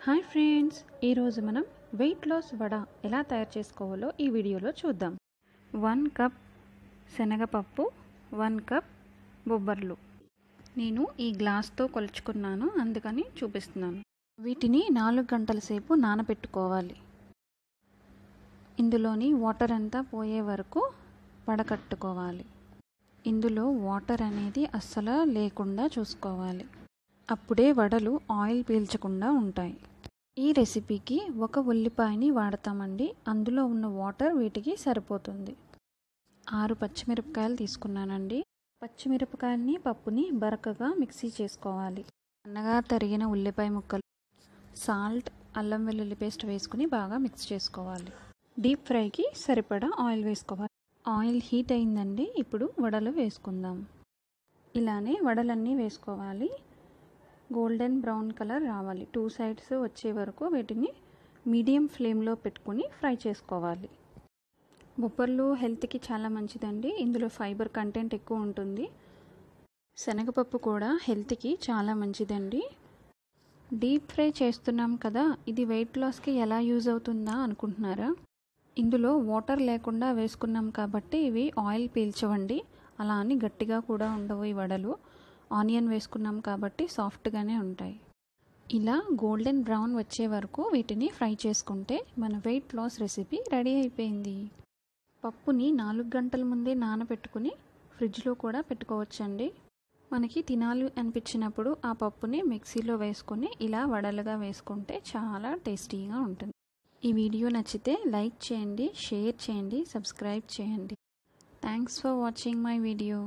Hi friends, ఈరోజు మనం weight loss vada ఎలా తయారు చేసుకోవాలో ఈ వీడియోలో చూద్దాం. 1 కప్ శనగపప్పు, 1 కప్ బొబ్బర్లు. నేను ఈ గ్లాస్తో కొలుచుకున్నాను, అందుకని చూపిస్తున్నాను. వీటిని 4 గంటల సేపు నానబెట్టుకోవాలి. ఇందులోని వాటర్ అంతా పోయే వరకు వడకట్టుకోవాలి. ఇందులో వాటర్ అనేది అస్సలు లేకుండా చూసుకోవాలి. అప్పుడే వడలు ఆయిల్ పీల్చకుండా ఉంటాయి. ఈ రెసిపీకి 1 ఉల్లిపాయని వాడతామండి. అందులో ఉన్న వాటర్ వీటికి సరిపోతుంది. 6 పచ్చిమిరపకాయలు తీసుకున్నానండి. పచ్చిమిరపకాయలని పప్పుని బరకగా మిక్సీ చేసుకోవాలి. సన్నగా తరిగిన ఉల్లిపాయ ముక్కలు, సాల్ట్, అల్లం వెల్లుల్లి పేస్ట్ వేసుకుని బాగా మిక్స్ చేసుకోవాలి. డీప్ ఫ్రైకి సరిపడా ఆయిల్ వేసుకోవాలి. ఆయిల్ హీట్ అయిందండి. ఇప్పుడు వడలు వేసుకుందాం. ఇలానే వడలన్నీ వేసుకోవాలి. గోల్డెన్ బ్రౌన్ కలర్ రావాలి. 2 సైడ్స్ వచ్చే వరకు వీటిని మీడియం ఫ్లేమ్లో పెట్టుకుని ఫ్రై చేసుకోవాలి. బొబ్బర్లు హెల్త్కి చాలా మంచిదండి. ఇందులో ఫైబర్ కంటెంట్ ఎక్కువ ఉంటుంది. శనగపప్పు కూడా హెల్త్కి చాలా మంచిదండి. డీప్ ఫ్రై చేస్తున్నాం కదా, ఇది వెయిట్ లాస్కి ఎలా యూజ్ అవుతుందా అనుకుంటున్నారా? ఇందులో వాటర్ లేకుండా వేసుకున్నాం కాబట్టి ఇవి ఆయిల్ పీల్చవండి. అలా అని గట్టిగా కూడా ఉండవు ఈ వడలు. ఆనియన్ వేసుకున్నాం కాబట్టి సాఫ్ట్గానే ఉంటాయి. ఇలా గోల్డెన్ బ్రౌన్ వచ్చే వరకు వీటిని ఫ్రై చేసుకుంటే మన వెయిట్ లాస్ రెసిపీ రెడీ అయిపోయింది. పప్పుని 4 గంటల ముందే నానబెట్టుకుని ఫ్రిడ్జ్లో కూడా పెట్టుకోవచ్చండి. మనకి తినాలి అనిపించినప్పుడు ఆ పప్పుని మిక్సీలో వేసుకొని ఇలా వడలుగా వేసుకుంటే చాలా టేస్టీగా ఉంటుంది. ఈ వీడియో నచ్చితే లైక్ చేయండి, షేర్ చేయండి, సబ్స్క్రైబ్ చేయండి. Thanks for watching my video.